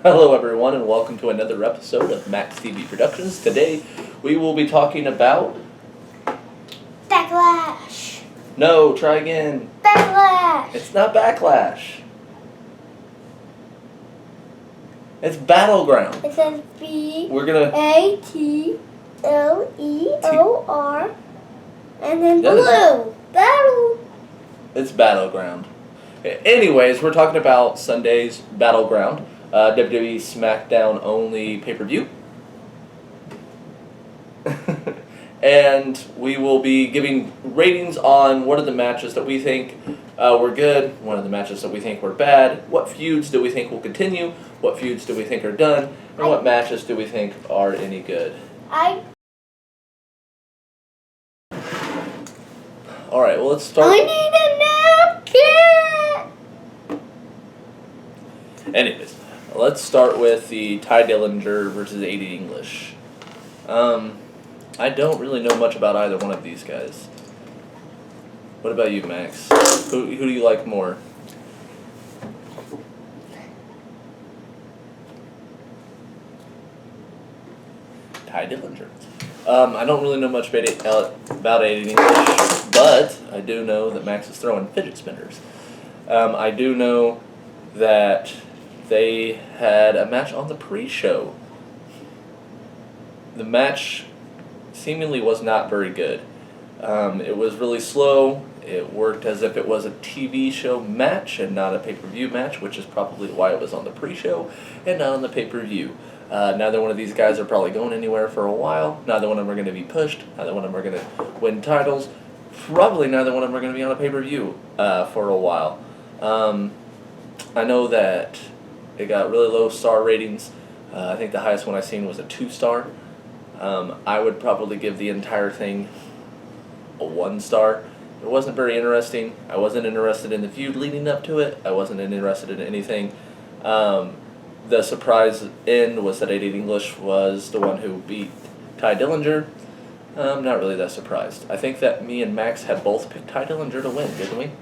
Hello everyone and welcome to another episode of Max TV Productions. Today we will be talking about... Backlash! No, try again. Backlash! It's not Backlash. It's Battleground. It says B We're gonna... A-T-L-E-O-R and then That is- blue. Battle! It's Battleground. Anyways, we're talking about Sunday's Battleground. WWE SmackDown only pay-per-view. And we will be giving ratings on what are the matches that we think were good, what are the matches that we think were bad, what feuds do we think will continue, what feuds do we think are done, and what matches do we think are any good. Alright, well let's start. I need a napkin! Anyways, let's start with the Ty Dillinger versus A.D. English. I don't really know much about either one of these guys. What about you, Max? Who do you like more? Ty Dillinger. I don't really know much about A.D. English, but I do know that Max is throwing fidget spinners. I do know that they had a match on the pre-show. The match seemingly was not very good. It was really slow. It worked as if it was a TV show match and not a pay-per-view match, which is probably why it was on the pre-show and not on the pay-per-view. Neither one of these guys are probably going anywhere for a while. Neither one of them are going to be pushed. Neither one of them are going to win titles. Probably neither one of them are going to be on a pay-per-view for a while. I know that it got really low star ratings. I think the highest one I've seen was a 2-star. I would probably give the entire thing a 1-star. It wasn't very interesting. I wasn't interested in the feud leading up to it. I wasn't interested in anything. The surprise end was that A.D. English was the one who beat Ty Dillinger. Not really that surprised. I think that me and Max had both picked Ty Dillinger to win, didn't we?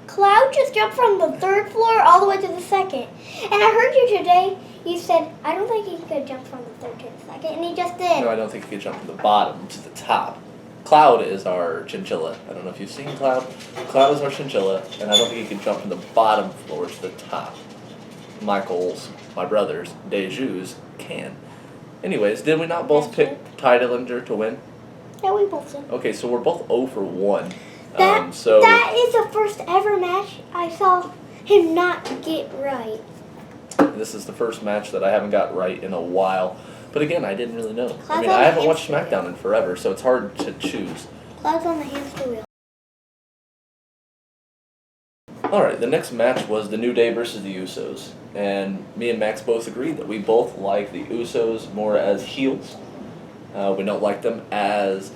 Cloud just jumped from the 3rd floor all the way to the 2nd. And I heard you today, you said, I don't think he could jump from the 3rd to the 2nd, and he just did. No, I don't think he could jump from the bottom to the top. Cloud is our chinchilla. I don't know if you've seen Cloud. Cloud is our chinchilla, and I don't think he can jump from the bottom floor to the top. Michael's, my brother's, Deju's can. Anyways, did we not both pick Ty Dillinger to win? Yeah, we both did. Okay, so we're both 0 for 1. That is the first ever match I saw him not get right. This is the first match that I haven't got right in a while. But again, I didn't really know. Cloud's I on the haven't watched hamster SmackDown in forever, so it's hard to choose. Cloud's on the hamster wheel. Alright, the next match was the New Day versus the Usos. And me and Max both agreed that we both like the Usos more as heels. We don't like them as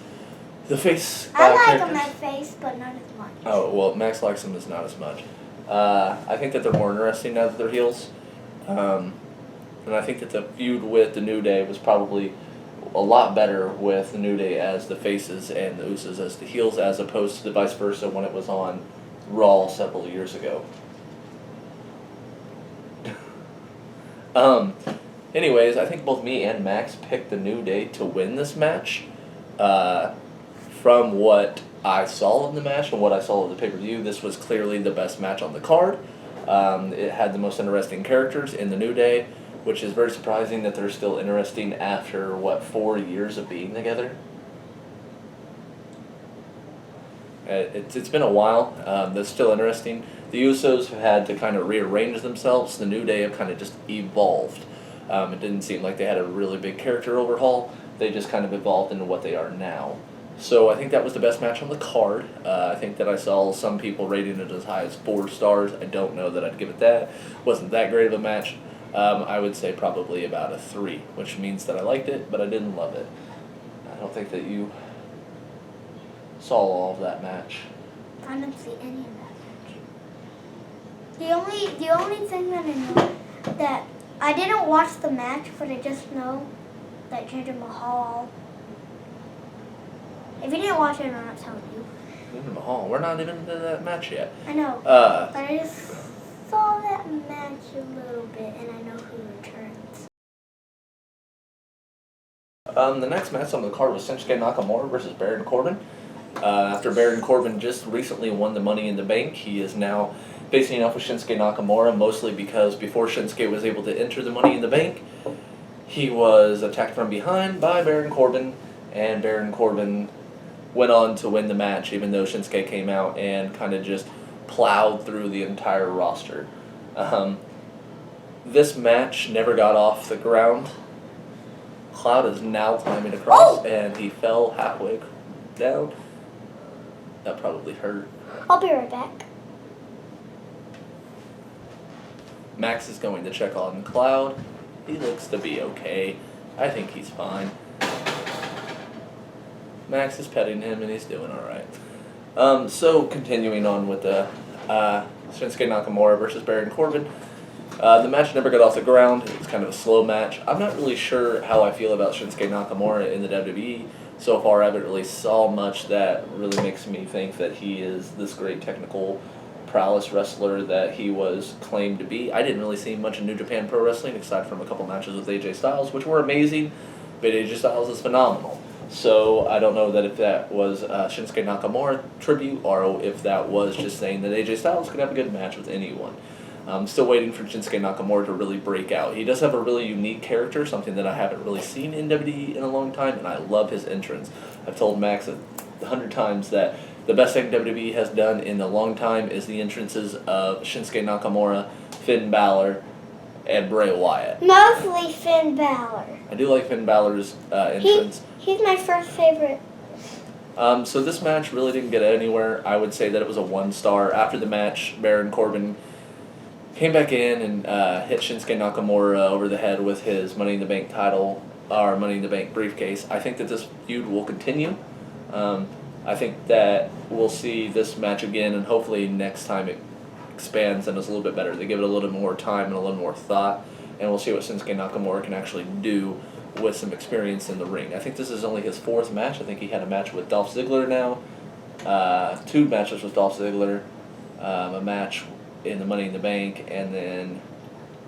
the face I like characters. him as face, but not as much. Oh, well, Max likes them as not as much. I think that they're more interesting now that they're heels. And I think that the feud with the New Day was probably a lot better with the New Day as the faces and the Usos as the heels, as opposed to the vice versa when it was on Raw several years ago. Anyways, I think both me and Max picked the New Day to win this match. From what I saw in the match and what I saw of the pay-per-view, this was clearly the best match on the card. It had the most interesting characters in the New Day, which is very surprising that they're still interesting after, 4 years of being together? It's been a while. That's still interesting. The Usos have had to kind of rearrange themselves. The New Day have kind of just evolved. It didn't seem like they had a really big character overhaul. They just kind of evolved into what they are now. So I think that was the best match on the card. I think that I saw some people rating it as high as 4 stars. I don't know that I'd give it that. Wasn't that great of a match. I would say probably about a 3, which means that I liked it, but I didn't love it. I don't think that you saw all of that match. I didn't see any of that match. The only thing that I know, that I didn't watch the match, but I just know that Jinder Mahal. If you didn't watch it, I'm not telling you. Jinder Mahal. We're not even into that match yet. I know. But I just saw that match a little bit, and I know who returns. The next match on the card was Shinsuke Nakamura versus Baron Corbin. After Baron Corbin just recently won the Money in the Bank, he is now facing off with Shinsuke Nakamura, mostly because before Shinsuke was able to enter the Money in the Bank, he was attacked from behind by Baron Corbin, and Baron Corbin went on to win the match, even though Shinsuke came out and kind of just plowed through the entire roster. This match never got off the ground. Cloud is now climbing across, and he fell halfway down. That probably hurt. I'll be right back. Max is going to check on Cloud. He looks to be okay. I think he's fine. Max is petting him, and he's doing alright. So, continuing on with the Shinsuke Nakamura versus Baron Corbin. The match never got off the ground. It was kind of a slow match. I'm not really sure how I feel about Shinsuke Nakamura in the WWE. So far, I haven't really saw much that really makes me think that he is this great technical prowess wrestler that he was claimed to be. I didn't really see much in New Japan Pro Wrestling, aside from a couple matches with AJ Styles, which were amazing, but AJ Styles is phenomenal. So I don't know that if that was a Shinsuke Nakamura tribute, or if that was just saying that AJ Styles could have a good match with anyone. I'm still waiting for Shinsuke Nakamura to really break out. He does have a really unique character, something that I haven't really seen in WWE in a long time, and I love his entrance. I've told Max 100 times that the best thing WWE has done in a long time is the entrances of Shinsuke Nakamura, Finn Balor, and Bray Wyatt. Mostly Finn Balor. I do like Finn Balor's entrance. He's my first favorite. So this match really didn't get anywhere. I would say that it was a 1-star. After the match, Baron Corbin came back in and hit Shinsuke Nakamura over the head with his Money in the Bank title, or Money in the Bank briefcase. I think that this feud will continue. I think that we'll see this match again, and hopefully next time it expands and is a little bit better. They give it a little more time and a little more thought, and we'll see what Shinsuke Nakamura can actually do with some experience in the ring. I think this is only his 4th match. I think he had a match with Dolph Ziggler now, 2 matches with Dolph Ziggler, a match in the Money in the Bank, and then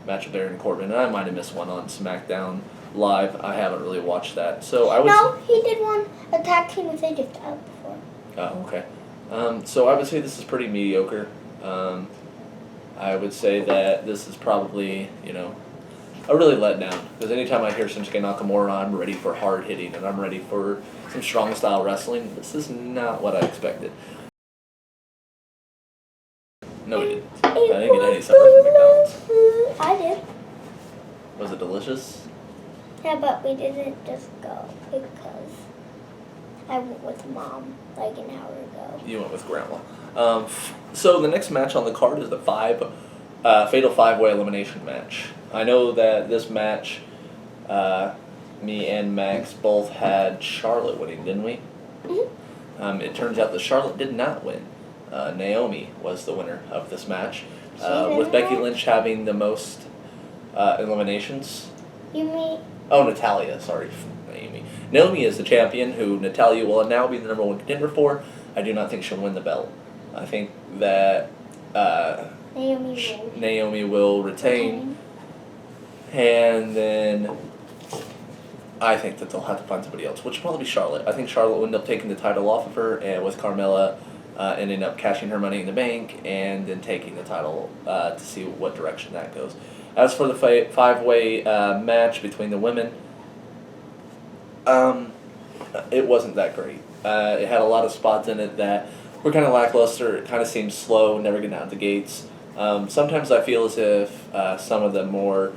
a match with Baron Corbin. And I might have missed one on SmackDown Live. I haven't really watched that. So I would. No, he did one a tag team with AJ Styles before. Oh, okay. So I would say this is pretty mediocre. I would say that this is probably, a really letdown. Because anytime I hear Shinsuke Nakamura, I'm ready for hard hitting and I'm ready for some strong style wrestling. This is not what I expected. No, we didn't. I didn't get any supper from McDonald's. I did. Was it delicious? Yeah, but we didn't just go because I went with Mom like an hour ago. You went with Grandma. So the next match on the card is the Fatal 5-Way Elimination match. I know that this match, me and Max both had Charlotte winning, didn't we? Mm-hmm. It turns out that Charlotte did not win. Naomi was the winner of this match, with Becky Lynch having the most eliminations. You mean? Oh, Natalia, sorry, Naomi. Naomi is the champion, who Natalia will now be the number 1 contender for. I do not think she'll win the belt. I think that Naomi will retain. And then I think that they'll have to find somebody else, which will probably be Charlotte. I think Charlotte will end up taking the title off of her, and with Carmella ending up cashing her Money in the Bank and then taking the title to see what direction that goes. As for the 5-way match between the women, it wasn't that great. It had a lot of spots in it that were kind of lackluster. It kind of seemed slow, never getting out the gates. Sometimes I feel as if some of the more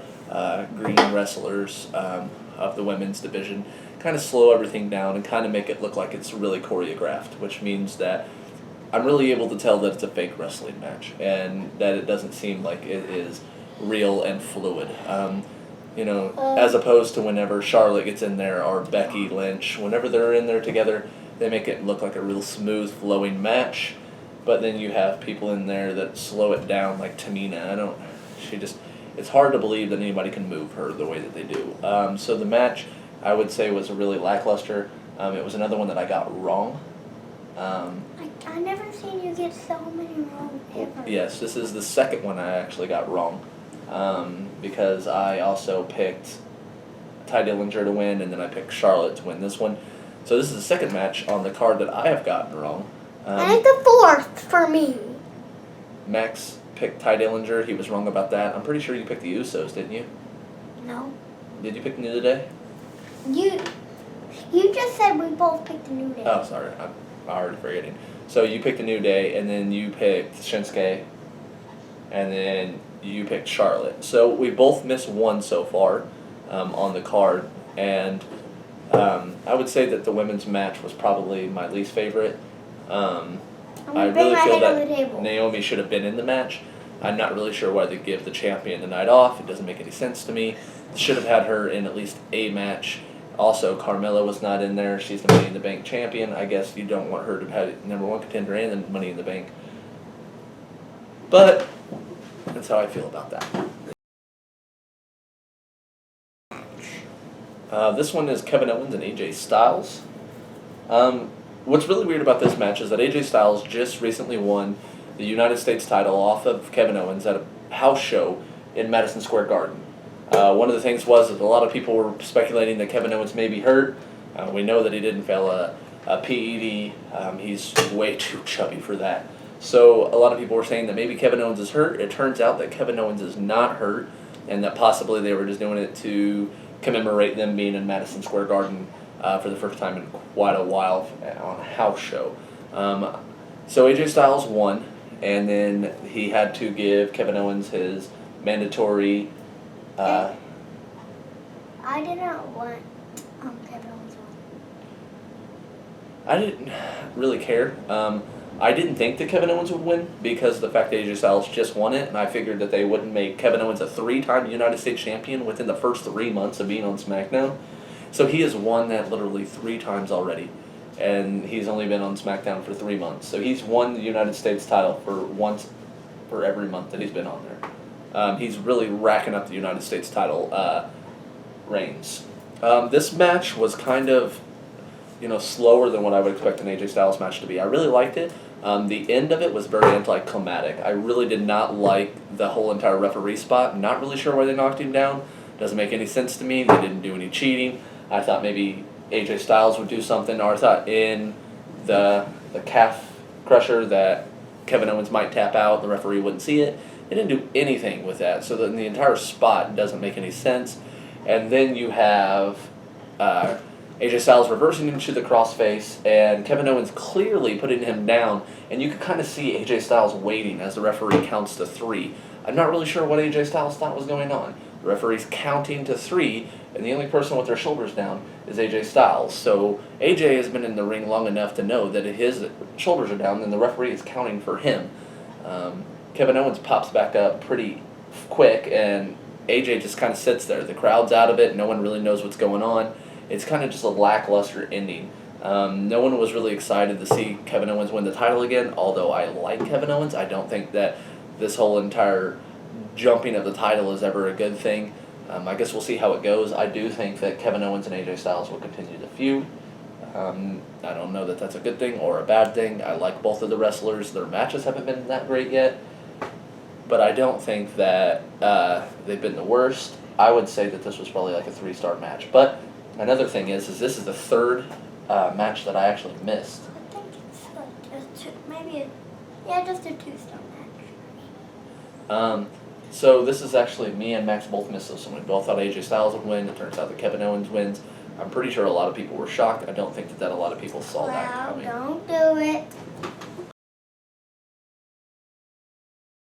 green wrestlers of the women's division kind of slow everything down and kind of make it look like it's really choreographed, which means that I'm really able to tell that it's a fake wrestling match and that it doesn't seem like it is real and fluid. As opposed to whenever Charlotte gets in there or Becky Lynch, whenever they're in there together, they make it look like a real smooth flowing match. But then you have people in there that slow it down, like Tamina. It's hard to believe that anybody can move her the way that they do. So the match, I would say, was really lackluster. It was another one that I got wrong. I never seen you get so many wrong ever. Yes, this is the second one I actually got wrong, because I also picked Ty Dillinger to win, and then I picked Charlotte to win this one. So this is the second match on the card that I have gotten wrong. And the fourth for me. Max picked Ty Dillinger. He was wrong about that. I'm pretty sure you picked the Usos, didn't you? No. Did you pick the New Day? You just said we both picked the New Day. Oh, sorry. I'm already forgetting. So you picked the New Day, and then you picked Shinsuke, and then you picked Charlotte. So we both missed one so far on the card, and I would say that the women's match was probably my least favorite. I really feel that Naomi should have been in the match. I'm not really sure why they give the champion the night off. It doesn't make any sense to me. Should have had her in at least a match. Also, Carmella was not in there. She's the Money in the Bank champion. I guess you don't want her to have #1 contender and the Money in the Bank. But that's how I feel about that. This one is Kevin Owens and AJ Styles. What's really weird about this match is that AJ Styles just recently won the United States title off of Kevin Owens at a house show in Madison Square Garden. One of the things was that a lot of people were speculating that Kevin Owens may be hurt. We know that he didn't fail a PED. He's way too chubby for that. So a lot of people were saying that maybe Kevin Owens is hurt. It turns out that Kevin Owens is not hurt, and that possibly they were just doing it to commemorate them being in Madison Square Garden for the first time in quite a while on a house show. So AJ Styles won, and then he had to give Kevin Owens his mandatory. I did not want Kevin Owens to win. I didn't really care. I didn't think that Kevin Owens would win because of the fact that AJ Styles just won it, and I figured that they wouldn't make Kevin Owens a 3-time United States champion within the first 3 months of being on SmackDown. So he has won that literally 3 times already, and he's only been on SmackDown for 3 months. So he's won the United States title for once for every month that he's been on there. He's really racking up the United States title reigns. This match was kind of, slower than what I would expect an AJ Styles match to be. I really liked it. The end of it was very anticlimactic. I really did not like the whole entire referee spot. Not really sure why they knocked him down. Doesn't make any sense to me. They didn't do any cheating. I thought maybe AJ Styles would do something, or I thought in the calf crusher that Kevin Owens might tap out, the referee wouldn't see it. They didn't do anything with that, so the entire spot doesn't make any sense. And then you have AJ Styles reversing into the crossface, and Kevin Owens clearly putting him down, and you could kind of see AJ Styles waiting as the referee counts to 3. I'm not really sure what AJ Styles thought was going on. The referee's counting to 3, and the only person with their shoulders down is AJ Styles. So AJ has been in the ring long enough to know that if his shoulders are down, then the referee is counting for him. Kevin Owens pops back up pretty quick, and AJ just kind of sits there. The crowd's out of it. No one really knows what's going on. It's kind of just a lackluster ending. No one was really excited to see Kevin Owens win the title again, although I like Kevin Owens. I don't think that this whole entire jumping of the title is ever a good thing. I guess we'll see how it goes. I do think that Kevin Owens and AJ Styles will continue to feud. I don't know that that's a good thing or a bad thing. I like both of the wrestlers. Their matches haven't been that great yet, but I don't think that they've been the worst. I would say that this was probably like a 3-star match. But another thing is this is the third match that I actually missed. I think it's like just a 2-star match. So this is actually me and Max both missed this one. We both thought AJ Styles would win. It turns out that Kevin Owens wins. I'm pretty sure a lot of people were shocked. I don't think that a lot of people saw that coming. Don't do it.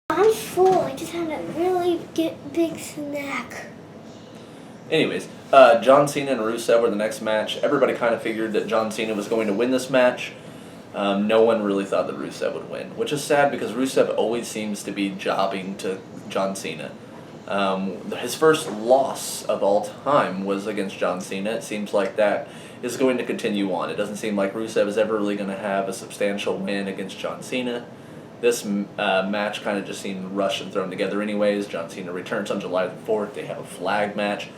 I'm full. I just had a really big snack. Anyways, John Cena and Rusev were the next match. Everybody kind of figured that John Cena was going to win this match. No one really thought that Rusev would win, which is sad because Rusev always seems to be jobbing to John Cena. His first loss of all time was against John Cena. It seems like that is going to continue on. It doesn't seem like Rusev is ever really going to have a substantial win against John Cena. This match kind of just seemed rushed and thrown together anyways. John Cena returns on July the 4th. They have a flag match.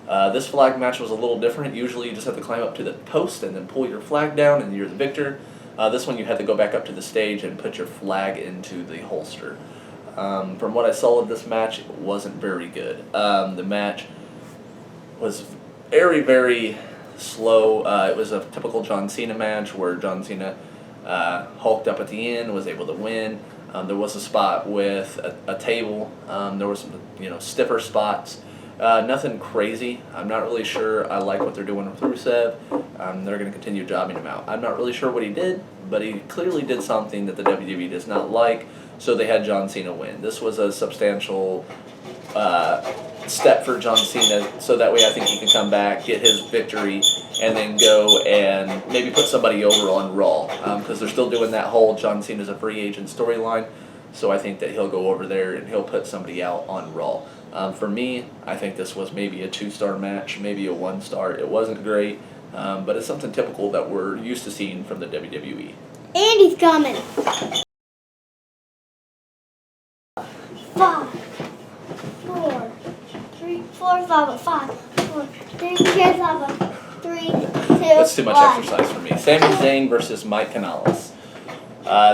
This flag match was a little different. Usually you just have to climb up to the post and then pull your flag down and you're the victor. This one you had to go back up to the stage and put your flag into the holster. From what I saw of this match, it wasn't very good. The match was very, very slow. It was a typical John Cena match where John Cena hulked up at the end, was able to win. There was a spot with a table. There were some, stiffer spots. Nothing crazy. I'm not really sure I like what they're doing with Rusev. They're going to continue jobbing him out. I'm not really sure what he did, but he clearly did something that the WWE does not like, so they had John Cena win. This was a substantial step for John Cena, so that way I think he can come back, get his victory, and then go and maybe put somebody over on Raw, because they're still doing that whole John Cena's a free agent storyline, so I think that he'll go over there and he'll put somebody out on Raw. For me, I think this was maybe a 2-star match, maybe a 1-star. It wasn't great, but it's something typical that we're used to seeing from the WWE. And he's coming. 5, 4, 3, 4, 5, 5, 4, 3, 2, 3, 2, That's too much 1. exercise for me. Sami Zayn versus Mike Canales.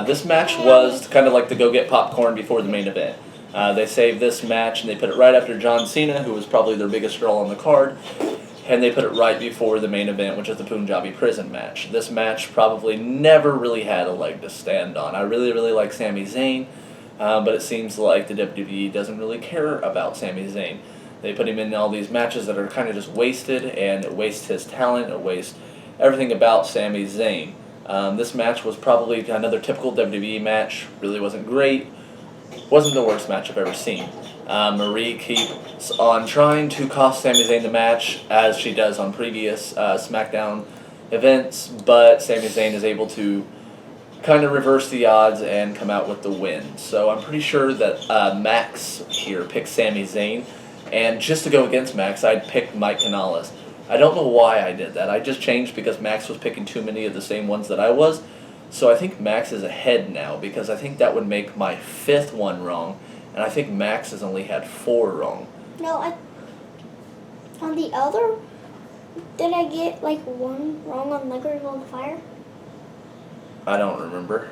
This match was kind of like the go get popcorn before the main event. They saved this match and they put it right after John Cena, who was probably their biggest draw on the card, and they put it right before the main event, which is the Punjabi prison match. This match probably never really had a leg to stand on. I really, really like Sami Zayn, but it seems like the WWE doesn't really care about Sami Zayn. They put him in all these matches that are kind of just wasted, and it wastes his talent, it wastes everything about Sami Zayn. This match was probably another typical WWE match, really wasn't great. Wasn't the worst match I've ever seen. Marie keeps on trying to cost Sami Zayn the match, as she does on previous SmackDown events, but Sami Zayn is able to kind of reverse the odds and come out with the win. So I'm pretty sure that Max here picked Sami Zayn, and just to go against Max, I'd pick Mike Canales. I don't know why I did that. I just changed because Max was picking too many of the same ones that I was. So I think Max is ahead now, because I think that would make my 5th one wrong, and I think Max has only had 4 wrong. No, on the other, did I get like 1 wrong on Liquor on Fire? I don't remember.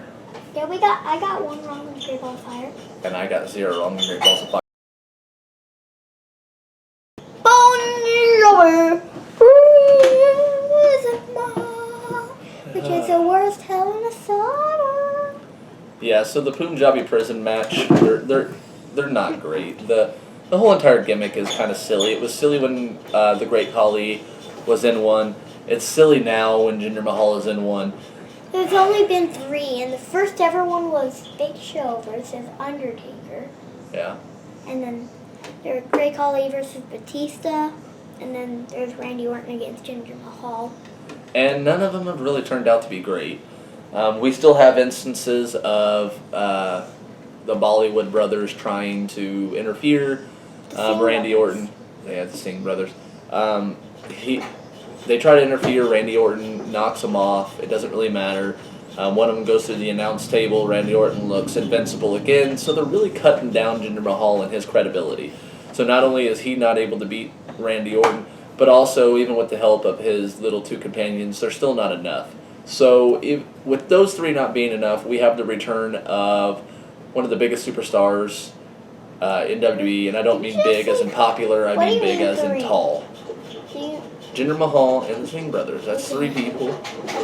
Yeah, I got 1 wrong on Great Ball of Fire. And I got 0 wrong in Great Balls of Fire. Which is the worst Hell in a Cell. Yeah, so the Punjabi prison match, they're not great. The whole entire gimmick is kind of silly. It was silly when the Great Khali was in one. It's silly now when Jinder Mahal is in one. There's only been 3, and the first ever one was Big Show versus Undertaker. Yeah. And then there's Great Khali versus Batista, and then there's Randy Orton against Jinder Mahal. And none of them have really turned out to be great. We still have instances of the Bollywood brothers trying to interfere. Randy Orton, they had the Singh brothers. They try to interfere. Randy Orton knocks them off. It doesn't really matter. One of them goes through the announce table. Randy Orton looks invincible again. So they're really cutting down Jinder Mahal and his credibility. So not only is he not able to beat Randy Orton, but also, even with the help of his little 2 companions, they're still not enough. So with those 3 not being enough, we have the return of one of the biggest superstars in WWE, and I don't mean big as in popular, I mean big as in tall. Jinder Mahal and the Singh brothers, that's 3 people.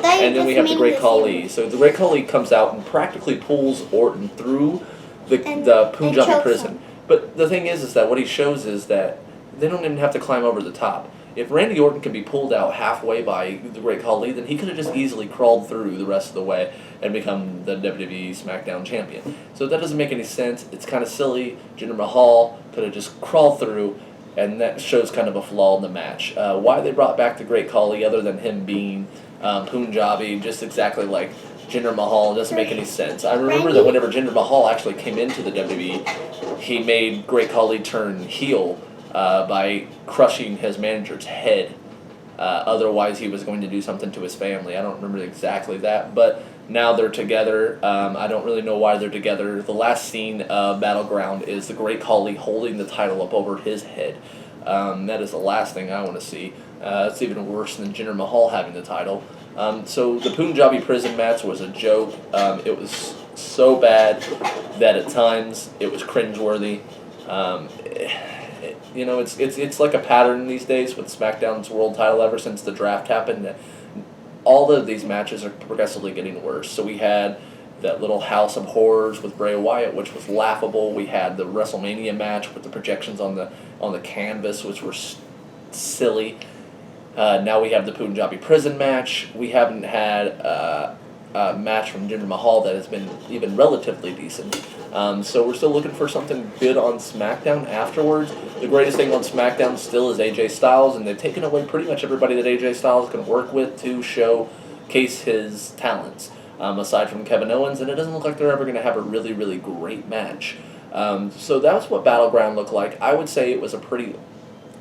And then we have the Great Khali. So the Great Khali comes out and practically pulls Orton through the Punjabi prison. But the thing is that what he shows is that they don't even have to climb over the top. If Randy Orton can be pulled out halfway by the Great Khali, then he could have just easily crawled through the rest of the way and become the WWE SmackDown champion. So that doesn't make any sense. It's kind of silly. Jinder Mahal could have just crawled through, and that shows kind of a flaw in the match. Why they brought back the Great Khali, other than him being Punjabi, just exactly like Jinder Mahal, doesn't make any sense. I remember that whenever Jinder Mahal actually came into the WWE, he made Great Khali turn heel by crushing his manager's head. Otherwise, he was going to do something to his family. I don't remember exactly that, but now they're together. I don't really know why they're together. The last scene of Battleground is the Great Khali holding the title up over his head. That is the last thing I want to see. It's even worse than Jinder Mahal having the title. So the Punjabi prison match was a joke. It was so bad that at times it was cringeworthy. It's like a pattern these days with SmackDown's world title ever since the draft happened. That all of these matches are progressively getting worse. So we had that little House of Horrors with Bray Wyatt, which was laughable. We had the WrestleMania match with the projections on the canvas, which were silly. Now we have the Punjabi prison match. We haven't had a match from Jinder Mahal that has been even relatively decent. So we're still looking for something good on SmackDown afterwards. The greatest thing on SmackDown still is AJ Styles, and they've taken away pretty much everybody that AJ Styles can work with to showcase his talents, aside from Kevin Owens, and it doesn't look like they're ever going to have a really, really great match. So that's what Battleground looked like. I would say it was a pretty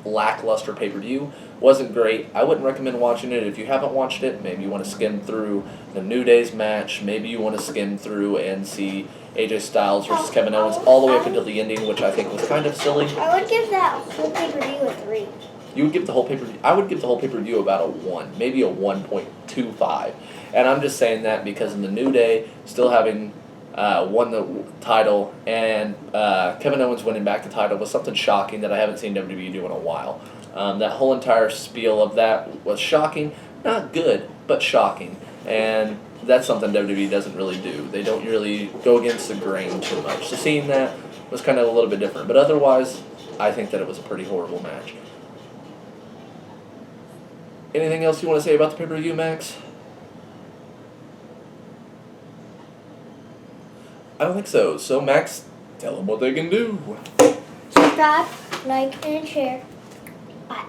lackluster pay-per-view. Wasn't great. I wouldn't recommend watching it. If you haven't watched it, maybe you want to skim through the New Day's match. Maybe you want to skim through and see AJ Styles versus Kevin Owens all the way up until the ending, which I think was kind of silly. I would give that whole pay-per-view a 3. You would give the whole pay-per-view. I would give the whole pay-per-view about a 1, maybe a 1.25. And I'm just saying that because in the New Day, still having won the title, and Kevin Owens winning back the title was something shocking that I haven't seen WWE do in a while. That whole entire spiel of that was shocking. Not good, but shocking. And that's something WWE doesn't really do. They don't really go against the grain too much. So seeing that was kind of a little bit different. But otherwise, I think that it was a pretty horrible match. Anything else you want to say about the pay-per-view, Max? I don't think so. So, Max, tell them what they can do. Subscribe, like, and share. Bye.